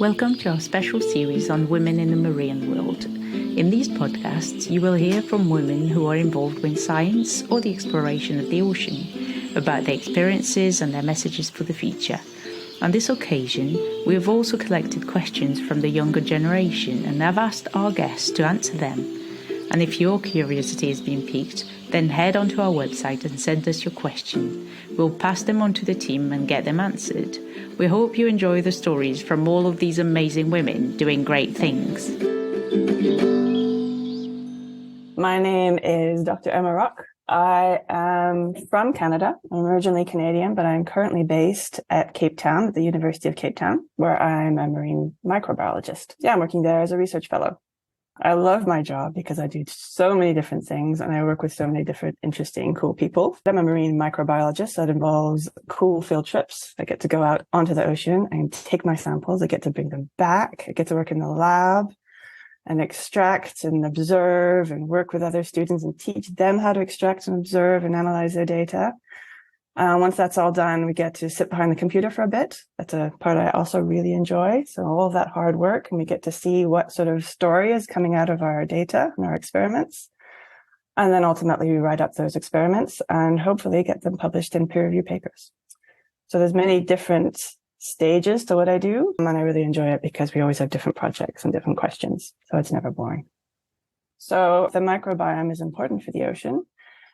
Welcome to our special series on women in the marine world. In these podcasts, you will hear from women who are involved with science or the exploration of the ocean, about their experiences and their messages for the future. On this occasion, we have also collected questions from the younger generation and have asked our guests to answer them. And if your curiosity has been piqued, then head onto our website and send us your question. We'll pass them on to the team and get them answered. We hope you enjoy the stories from all of these amazing women doing great things. My name is Dr. Emma Rocke. I am from Canada. I'm originally Canadian, but I'm currently based at Cape Town, at the University of Cape Town, where I'm a marine microbiologist. I'm working there as a research fellow. I love my job because I do so many different things and I work with so many different interesting, cool people. I'm a marine microbiologist. That involves cool field trips. I get to go out onto the ocean and take my samples. I get to bring them back. I get to work in the lab and extract and observe and work with other students and teach them how to extract and observe and analyze their data. Once that's all done, we get to sit behind the computer for a bit. That's a part I also really enjoy. So all of that hard work, and we get to see what sort of story is coming out of our data and our experiments. And then ultimately we write up those experiments and hopefully get them published in peer-reviewed papers. So there's many different stages to what I do, and I really enjoy it because we always have different projects and different questions. So it's never boring. So the microbiome is important for the ocean,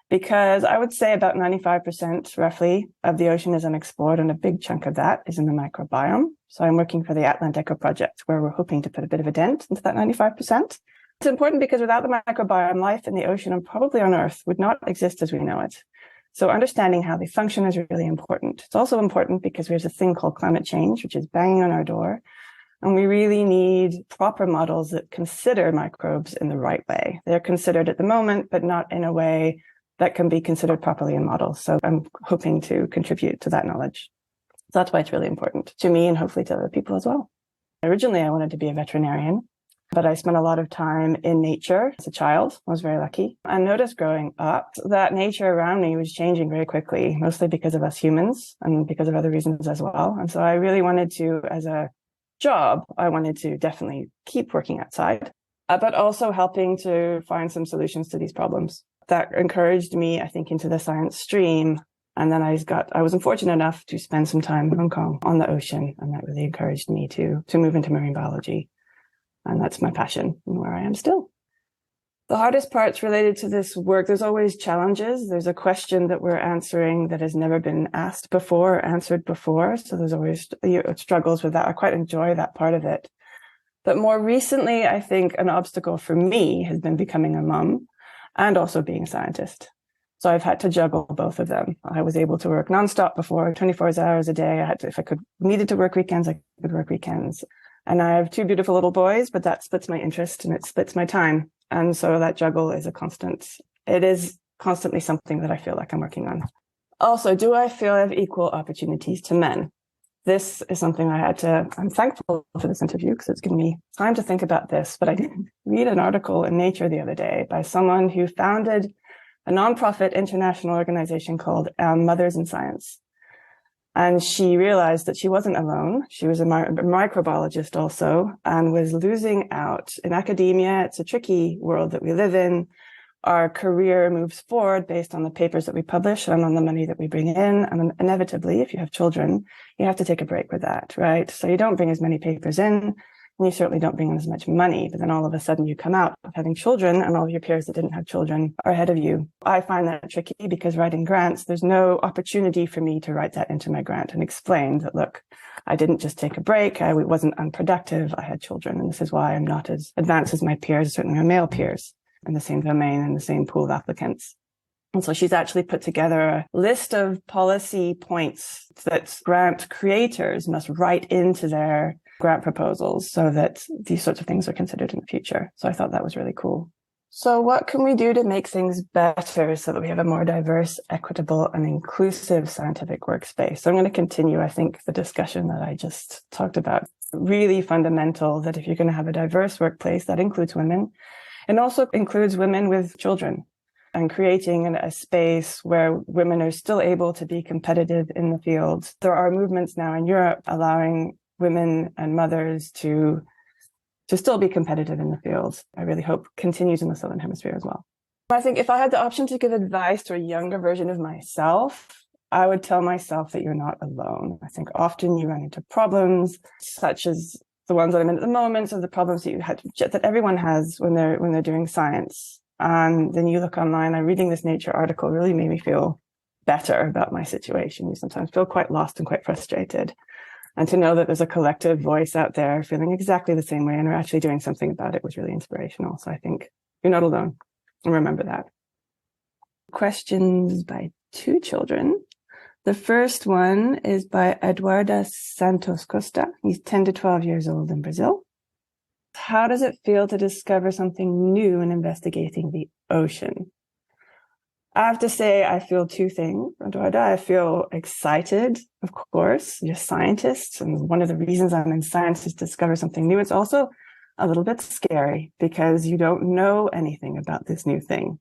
because I would say about 95% roughly of the ocean is unexplored, and a big chunk of that is in the microbiome. So I'm working for the AtlantECO project, where we're hoping to put a bit of a dent into that 95%. It's important because without the microbiome, life in the ocean and probably on Earth would not exist as we know it. So understanding how they function is really important. It's also important because there's a thing called climate change, which is banging on our door. And we really need proper models that consider microbes in the right way. They're considered at the moment, but not in a way that can be considered properly in models. So I'm hoping to contribute to that knowledge. So that's why it's really important to me and hopefully to other people as well. Originally, I wanted to be a veterinarian, but I spent a lot of time in nature as a child. I was very lucky. I noticed growing up that nature around me was changing very quickly, mostly because of us humans and because of other reasons as well. And so I really wanted to, as a job, I wanted to definitely keep working outside, but also helping to find some solutions to these problems. That encouraged me, I think, into the science stream. And then I was unfortunate enough to spend some time in Hong Kong on the ocean. And that really encouraged me to move into marine biology. And that's my passion and where I am still. The hardest parts related to this work, there's always challenges. There's a question that we're answering that has never been asked before or answered before. So there's always struggles with that. I quite enjoy that part of it. But more recently, I think an obstacle for me has been becoming a mum and also being a scientist. So I've had to juggle both of them. I was able to work nonstop before, 24 hours a day. If I needed to work weekends, I could work weekends. And I have two beautiful little boys, but that splits my interest and it splits my time. And so that juggle is it is constantly something that I feel like I'm working on. Also, do I feel I have equal opportunities to men? This is something I'm thankful for this interview because it's given me time to think about this, but I did read an article in Nature the other day by someone who founded a nonprofit international organization called Mothers in Science. And she realized that she wasn't alone. She was a microbiologist also and was losing out in academia. It's a tricky world that we live in. Our career moves forward based on the papers that we publish and on the money that we bring in. And inevitably, if you have children, you have to take a break with that, right? So you don't bring as many papers in, and you certainly don't bring in as much money. But then all of a sudden you come out of having children and all of your peers that didn't have children are ahead of you. I find that tricky because writing grants, there's no opportunity for me to write that into my grant and explain that, look, I didn't just take a break. I wasn't unproductive. I had children. And this is why I'm not as advanced as my peers, certainly my male peers, in the same domain and the same pool of applicants. And so she's actually put together a list of policy points that grant creators must write into their grant proposals so that these sorts of things are considered in the future. So I thought that was really cool. So what can we do to make things better so that we have a more diverse, equitable, and inclusive scientific workspace? So I'm going to continue, I think, the discussion that I just talked about. Really fundamental that if you're going to have a diverse workplace, that includes women. It also includes women with children, and creating a space where women are still able to be competitive in the field. There are movements now in Europe allowing women and mothers to still be competitive in the field. I really hope continues in the Southern Hemisphere as well. I think if I had the option to give advice to a younger version of myself, I would tell myself that you're not alone. I think often you run into problems such as the ones that I'm in at the moment, or the problems that everyone has when they're doing science. And then you look online, and reading this Nature article really made me feel better about my situation. You sometimes feel quite lost and quite frustrated. And to know that there's a collective voice out there feeling exactly the same way and are actually doing something about it was really inspirational. So I think you're not alone. And remember that. Questions by two children. The first one is by Eduarda Santos Costa. He's 10 to 12 years old in Brazil. How does it feel to discover something new in investigating the ocean? I have to say, I feel two things, Eduarda. I feel excited, of course. You're scientists, and one of the reasons I'm in science is to discover something new. It's also a little bit scary because you don't know anything about this new thing.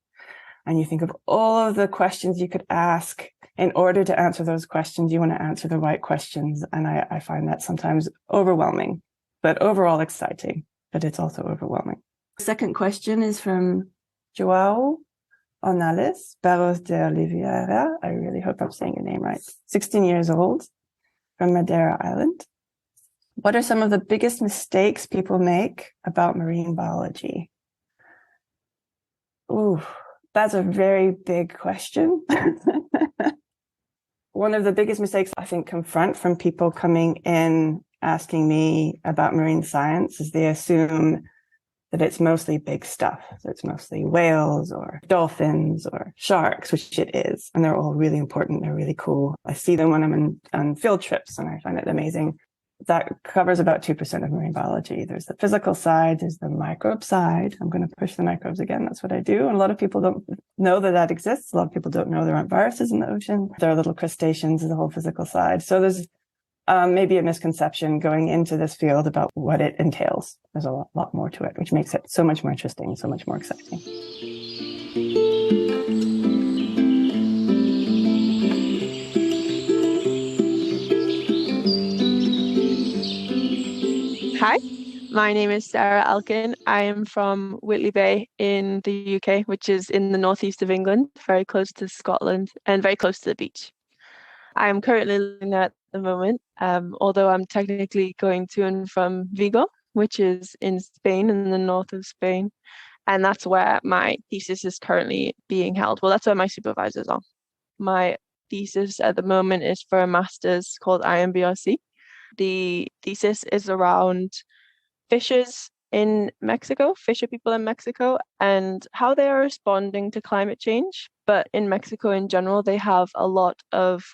And you think of all of the questions you could ask. In order to answer those questions, you want to answer the right questions. And I find that sometimes overwhelming, but overall exciting, but it's also overwhelming. The second question is from João Onales Barros de Oliveira. I really hope I'm saying your name right. 16 years old from Madeira Island. What are some of the biggest mistakes people make about marine biology? Ooh, that's a very big question. One of the biggest mistakes I think confront from people coming in asking me about marine science is they assume that it's mostly big stuff. So it's mostly whales or dolphins or sharks, which it is. And they're all really important. They're really cool. I see them when I'm on field trips and I find it amazing. That covers about 2% of marine biology. There's the physical side, there's the microbe side. I'm going to push the microbes again. That's what I do. And a lot of people don't know that exists. A lot of people don't know there aren't viruses in the ocean. There are little crustaceans in the whole physical side. So there's maybe a misconception going into this field about what it entails. There's a lot more to it, which makes it so much more interesting, so much more exciting. Hi, my name is Sarah Elkin. I am from Whitley Bay in the UK, which is in the northeast of England, very close to Scotland and very close to the beach. I am currently living there at the moment, although I'm technically going to and from Vigo, which is in Spain, in the north of Spain. And that's where my thesis is currently being held. Well, that's where my supervisors are. My thesis at the moment is for a master's called IMBRSea. The thesis is around fishers in Mexico, fisher people in Mexico, and how they are responding to climate change. But in Mexico in general, they have a lot of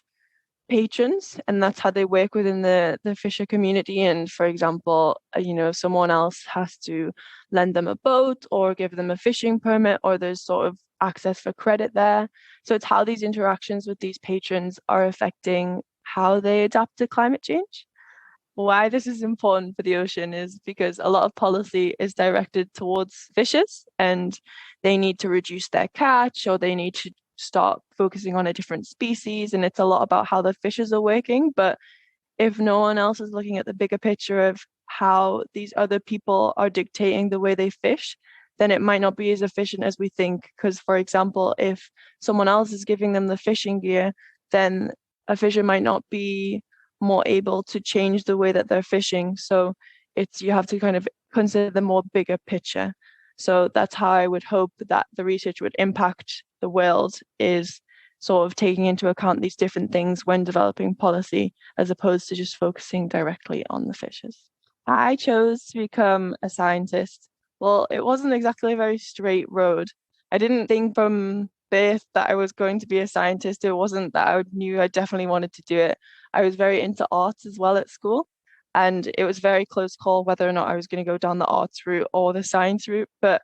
patrons, and that's how they work within the fisher community. And for example, if someone else has to lend them a boat or give them a fishing permit, or there's sort of access for credit there. So it's how these interactions with these patrons are affecting how they adapt to climate change. Why this is important for the ocean is because a lot of policy is directed towards fishers, and they need to reduce their catch, or they need to start focusing on a different species, and it's a lot about how the fishers are working. But if no one else is looking at the bigger picture of how these other people are dictating the way they fish, then it might not be as efficient as we think. Because, for example, if someone else is giving them the fishing gear, then a fisher might not be more able to change the way that they're fishing. So you have to kind of consider the more bigger picture. So that's how I would hope that the research would impact the world, is sort of taking into account these different things when developing policy, as opposed to just focusing directly on the fishes. I chose to become a scientist. Well, it wasn't exactly a very straight road. I didn't think from birth that I was going to be a scientist. It wasn't that I knew I definitely wanted to do it. I was very into arts as well at school, and it was very close call whether or not I was going to go down the arts route or the science route. But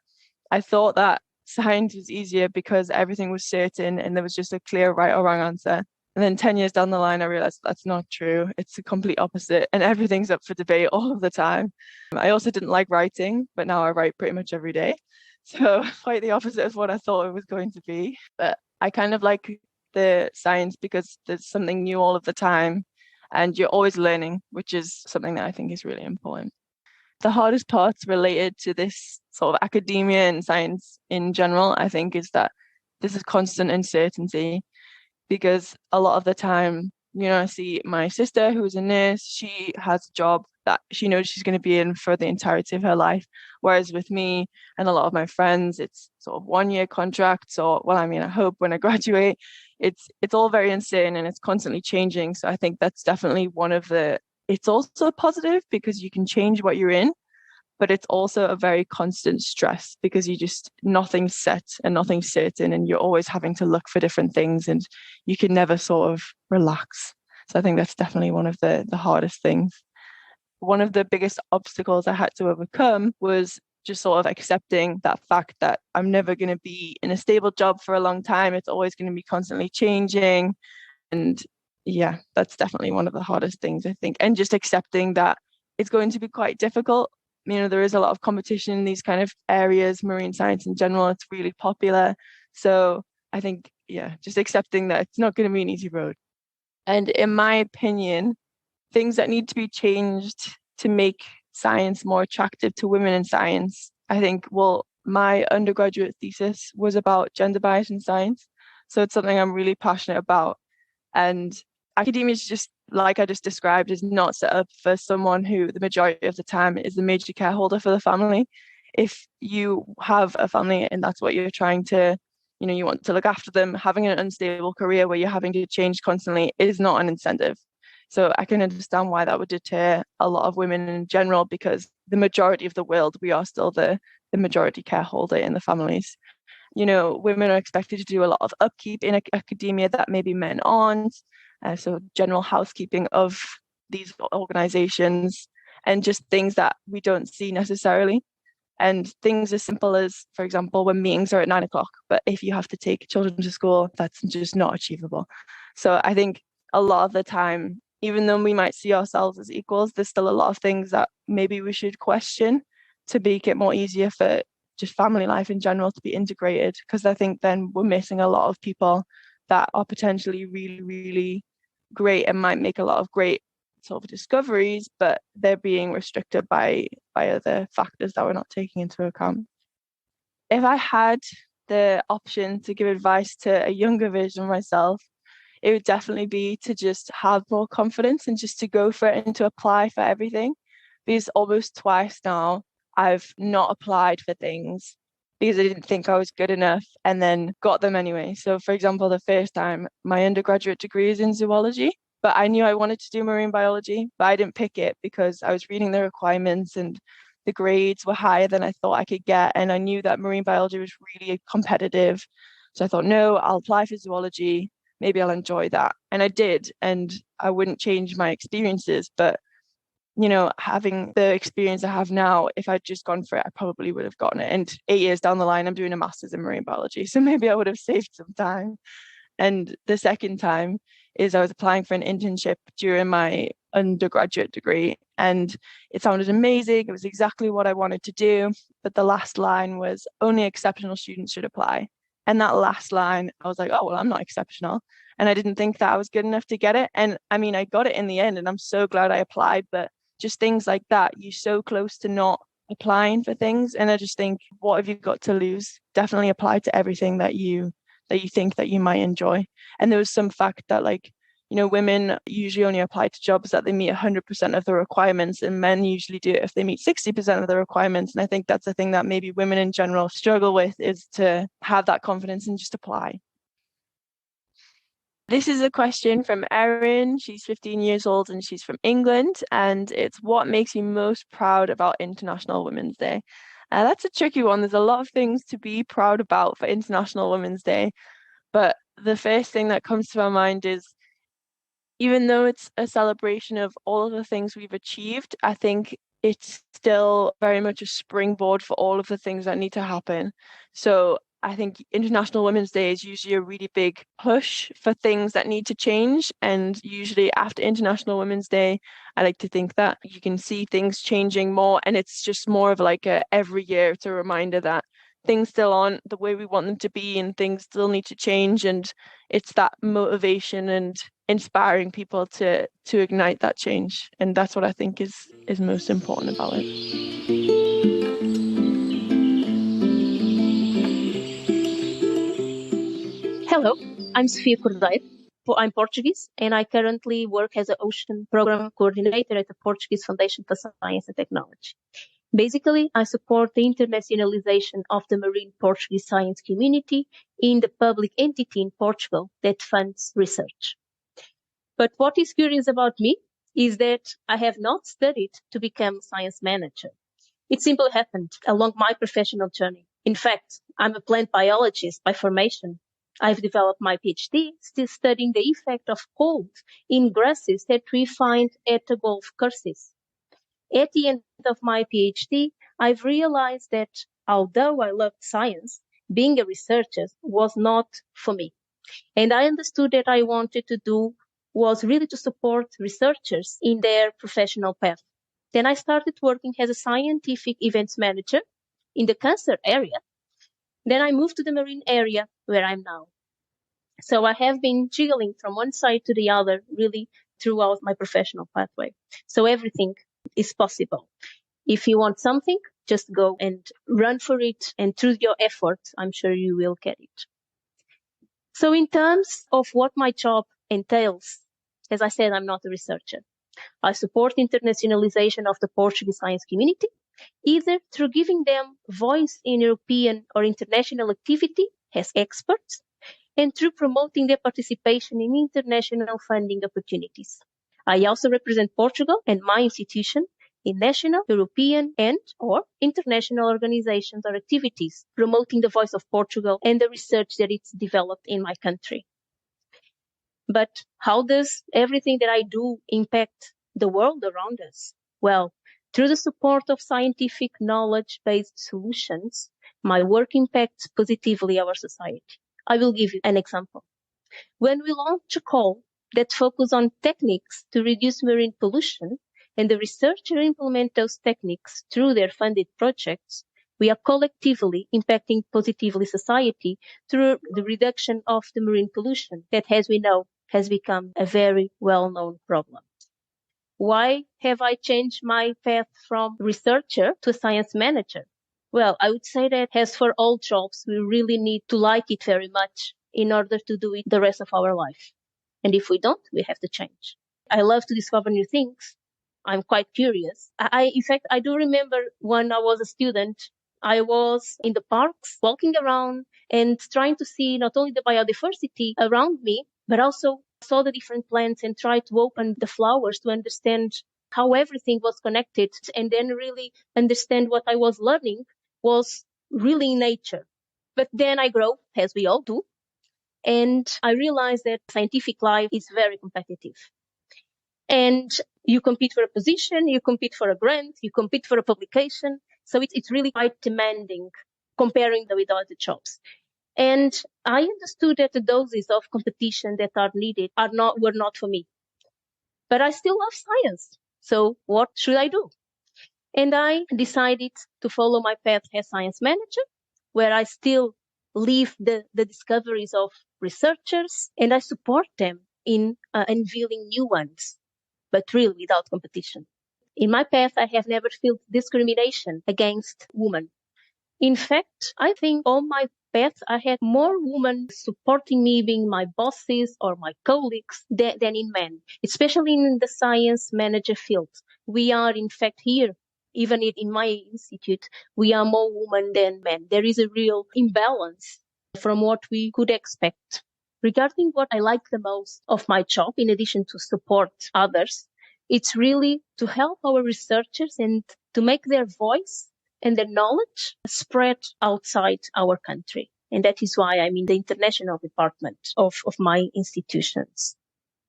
I thought that science was easier because everything was certain and there was just a clear right or wrong answer. And then 10 years down the line, I realized that's not true. It's the complete opposite, and everything's up for debate all of the time. I also didn't like writing, but now I write pretty much every day. So quite the opposite of what I thought it was going to be. But I kind of like the science because there's something new all of the time. and you're always learning, which is something that I think is really important. The hardest parts related to this sort of academia and science in general, I think, is that this is constant uncertainty, because a lot of the time, I see my sister, who is a nurse, she has a job that she knows she's going to be in for the entirety of her life. Whereas with me and a lot of my friends, it's sort of 1-year contracts, or, well, I mean, I hope when I graduate, it's all very uncertain and it's constantly changing. So I think that's definitely it's also positive because you can change what you're in, but it's also a very constant stress because nothing's set and nothing's certain, and you're always having to look for different things and you can never sort of relax. So I think that's definitely one of the hardest things. One of the biggest obstacles I had to overcome was just sort of accepting that fact that I'm never going to be in a stable job for a long time. It's always going to be constantly changing. And yeah, that's definitely one of the hardest things, I think. And just accepting that it's going to be quite difficult. There is a lot of competition in these kind of areas, marine science in general, it's really popular. So I think, yeah, just accepting that it's not going to be an easy road. And in my opinion, things that need to be changed to make science more attractive to women in science, I think, well, my undergraduate thesis was about gender bias in science. So it's something I'm really passionate about. And academia is just, like I just described, is not set up for someone who the majority of the time is the major care holder for the family. If you have a family and that's what you're trying to, you want to look after them, having an unstable career where you're having to change constantly is not an incentive. So I can understand why that would deter a lot of women in general, because the majority of the world, we are still the majority care holder in the families. Women are expected to do a lot of upkeep in academia that maybe men aren't. So general housekeeping of these organizations and just things that we don't see necessarily. And things as simple as, for example, when meetings are at 9:00, but if you have to take children to school, that's just not achievable. So I think a lot of the time, even though we might see ourselves as equals, there's still a lot of things that maybe we should question to make it more easier for just family life in general to be integrated. Because I think then we're missing a lot of people that are potentially really, really great and might make a lot of great sort of discoveries, but they're being restricted by other factors that we're not taking into account. If I had the option to give advice to a younger version of myself, it would definitely be to just have more confidence and just to go for it and to apply for everything. Because almost twice now, I've not applied for things because I didn't think I was good enough and then got them anyway. So for example, the first time, my undergraduate degree is in zoology, but I knew I wanted to do marine biology, but I didn't pick it because I was reading the requirements and the grades were higher than I thought I could get. And I knew that marine biology was really competitive. So I thought, no, I'll apply for zoology. Maybe I'll enjoy that. And I did. And I wouldn't change my experiences. But, having the experience I have now, if I'd just gone for it, I probably would have gotten it. And 8 years down the line, I'm doing a master's in marine biology. So maybe I would have saved some time. And the second time is I was applying for an internship during my undergraduate degree. And it sounded amazing. It was exactly what I wanted to do. But the last line was only exceptional students should apply. And that last line, I was like, oh, well, I'm not exceptional. And I didn't think that I was good enough to get it. And I mean, I got it in the end and I'm so glad I applied. But just things like that, you're so close to not applying for things. And I just think, what have you got to lose? Definitely apply to everything that you think that you might enjoy. And there was some fact that women usually only apply to jobs that they meet 100% of the requirements, and men usually do it if they meet 60% of the requirements. And I think that's the thing that maybe women in general struggle with, is to have that confidence and just apply. This is a question from Erin. She's 15 years old and she's from England. And it's, what makes you most proud about International Women's Day? That's a tricky one. There's a lot of things to be proud about for International Women's Day. But the first thing that comes to my mind is, even though it's a celebration of all of the things we've achieved, I think it's still very much a springboard for all of the things that need to happen. So I think International Women's Day is usually a really big push for things that need to change. And usually after International Women's Day, I like to think that you can see things changing more. And it's just more of like every year, it's a reminder that things still aren't the way we want them to be and things still need to change. And it's that motivation and inspiring people to ignite that change. And that's what I think is most important about it. Hello, I'm Sofia Cordeiro. I'm Portuguese, and I currently work as an ocean program coordinator at the Portuguese Foundation for Science and Technology. Basically, I support the internationalization of the marine Portuguese science community in the public entity in Portugal that funds research. But what is curious about me is that I have not studied to become a science manager. It simply happened along my professional journey. In fact, I'm a plant biologist by formation. I've developed my PhD still studying the effect of cold in grasses that we find at the Gulf courses. At the end of my PhD, I've realized that although I loved science, being a researcher was not for me. And I understood that I wanted to do was really to support researchers in their professional path. Then I started working as a scientific events manager in the cancer area. Then I moved to the marine area where I'm now. So I have been jiggling from one side to the other really throughout my professional pathway. So everything is possible. If you want something, just go and run for it. And through your effort, I'm sure you will get it. So in terms of what my job entails, as I said, I'm not a researcher. I support internationalization of the Portuguese science community, either through giving them voice in European or international activity as experts, and through promoting their participation in international funding opportunities. I also represent Portugal and my institution in national, European, and/or international organizations or activities, promoting the voice of Portugal and the research that it's developed in my country. But how does everything that I do impact the world around us? Well, through the support of scientific knowledge-based solutions, my work impacts positively our society. I will give you an example. When we launch a call that focuses on techniques to reduce marine pollution, and the researchers implement those techniques through their funded projects, we are collectively impacting positively society through the reduction of the marine pollution that, as we know, has become a very well-known problem. Why have I changed my path from researcher to science manager? Well, I would say that as for all jobs, we really need to like it very much in order to do it the rest of our life. And if we don't, we have to change. I love to discover new things. I'm quite curious. In fact, I do remember when I was a student, I was in the parks walking around and trying to see not only the biodiversity around me, but also saw the different plants and tried to open the flowers to understand how everything was connected, and then really understand what I was learning was really in nature. But then I grow, as we all do, and I realized that scientific life is very competitive. And you compete for a position, you compete for a grant, you compete for a publication. So it's really quite demanding comparing with other jobs. And I understood that the doses of competition that are needed were not for me. But I still love science. So what should I do? And I decided to follow my path as science manager, where I still leave the discoveries of researchers and I support them in unveiling new ones, but really without competition. In my path, I have never felt discrimination against women. In fact, I think on my path, I had more women supporting me, being my bosses or my colleagues than in men, especially in the science manager field. We are, in fact, here, even in my institute, we are more women than men. There is a real imbalance from what we could expect. Regarding what I like the most of my job, in addition to support others, it's really to help our researchers and to make their voice and their knowledge spread outside our country. And that is why I'm in the international department of my institutions.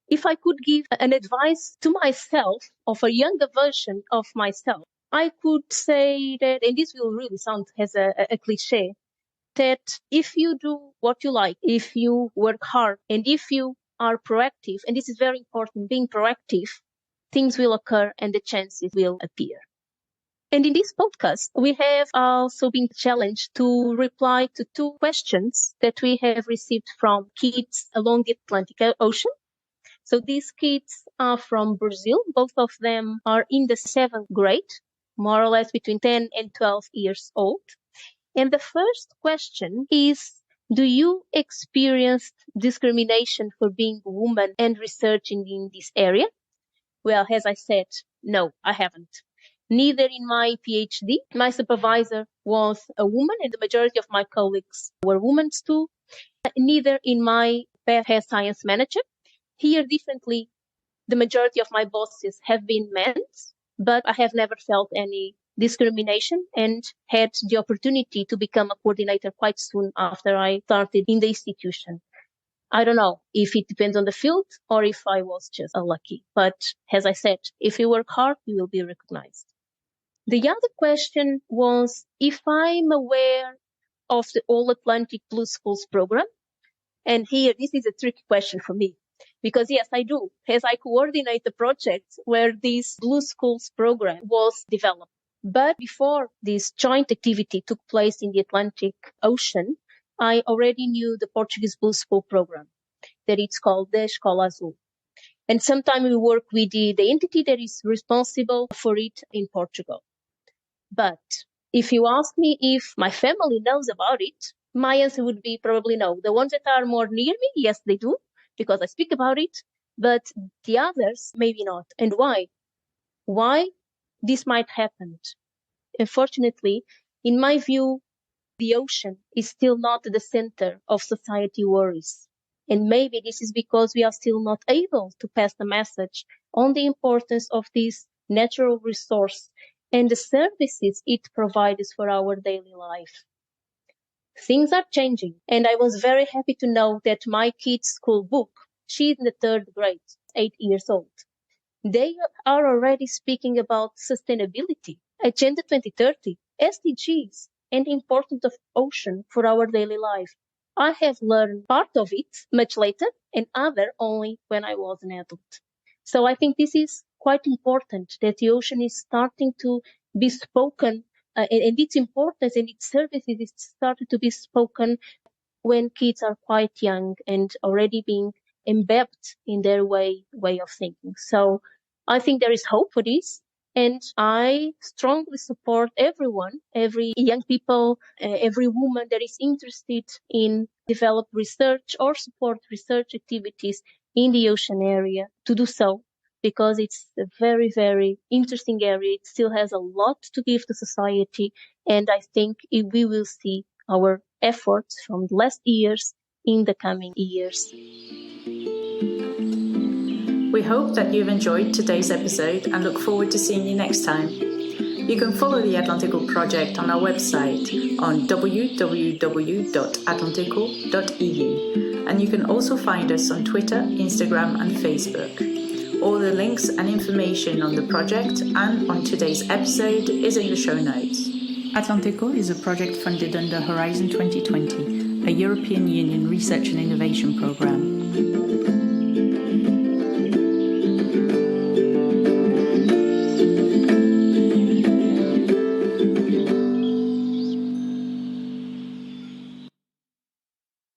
If I could give an advice to myself, of a younger version of myself, I could say that, and this will really sound as a cliche, that if you do what you like, if you work hard, and if you are proactive, and this is very important, being proactive, things will occur and the chances will appear. And in this podcast, we have also been challenged to reply to 2 questions that we have received from kids along the Atlantic Ocean. So these kids are from Brazil. Both of them are in the 7th grade, more or less between 10 and 12 years old. And the first question is, do you experience discrimination for being a woman and researching in this area? Well, as I said, no, I haven't. Neither in my PhD. My supervisor was a woman and the majority of my colleagues were women too. Neither in my path as science manager. Here, differently, the majority of my bosses have been men, but I have never felt any discrimination and had the opportunity to become a coordinator quite soon after I started in the institution. I don't know if it depends on the field or if I was just lucky. But as I said, if you work hard, you will be recognized. The other question was if I'm aware of the All Atlantic Blue Schools program. And here, this is a tricky question for me. Because yes, I do, as I coordinate the project where this Blue Schools program was developed. But before this joint activity took place in the Atlantic Ocean, I already knew the Portuguese Blue School program, that it's called the Escola Azul. And sometimes we work with the entity that is responsible for it in Portugal. But if you ask me if my family knows about it, my answer would be probably no. The ones that are more near me, yes, they do, because I speak about it, but the others, maybe not. And why? Why this might happen? Unfortunately, in my view, the ocean is still not the center of society worries. And maybe this is because we are still not able to pass the message on the importance of this natural resource and the services it provides for our daily life. Things are changing, and I was very happy to know that my kids' school book, she's in the 3rd grade, 8 years old. They are already speaking about sustainability, Agenda 2030, SDGs, and the importance of ocean for our daily life. I have learned part of it much later and other only when I was an adult. So I think this is quite important that the ocean is starting to be spoken and its importance and its services is started to be spoken when kids are quite young and already being embedded in their way of thinking. So I think there is hope for this. And I strongly support everyone, every young people, every woman that is interested in develop research or support research activities in the ocean area to do so, because it's a very, very interesting area. It still has a lot to give to society. And I think we will see our efforts from the last years in the coming years. We hope that you've enjoyed today's episode and look forward to seeing you next time. You can follow the AtlantECO project on our website on www.atlanteco.eu, and you can also find us on Twitter, Instagram and Facebook. All the links and information on the project and on today's episode is in the show notes. AtlantECO is a project funded under Horizon 2020, a European Union research and innovation programme.